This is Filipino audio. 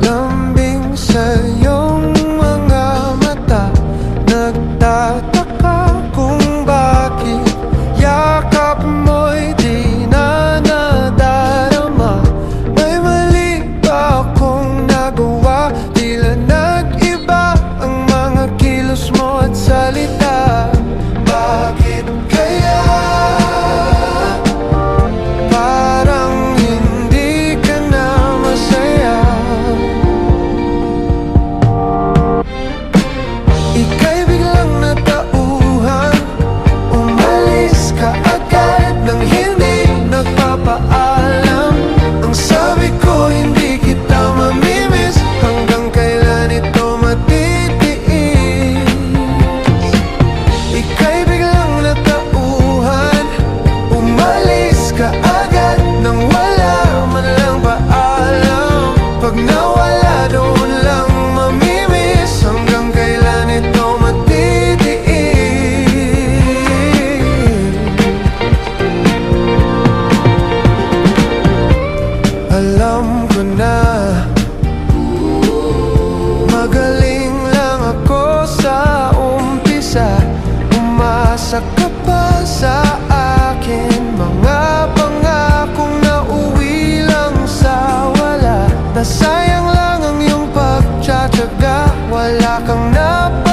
Lambing sa iyong mga mata, nagtataka kung bakit yakap mo'y di na nadarama. May mali ba akong nagawa? Tila nag-iba ang mga kilos mo at salita. Bakit kaya parang hindi ka na masaya? Ika'y biglang natauhan, umalis ka agad nang hindi nagpapaalam. Ang sabi ko, hindi kita mamimiss, hanggang kailan ito matitiis? Ika'y biglang natauhan, umalis ka agad nang wala man lang paalam. Pag nawala, doon lang mamimiss, hanggang kailan ito matitiis? Alam ko na magaling lang ako sa umpisa. Umasa ka pa sa akin, mga pangakong nauwi lang sa wala. Nasayang lang ang iyong pagtsatsaga, wala kang napa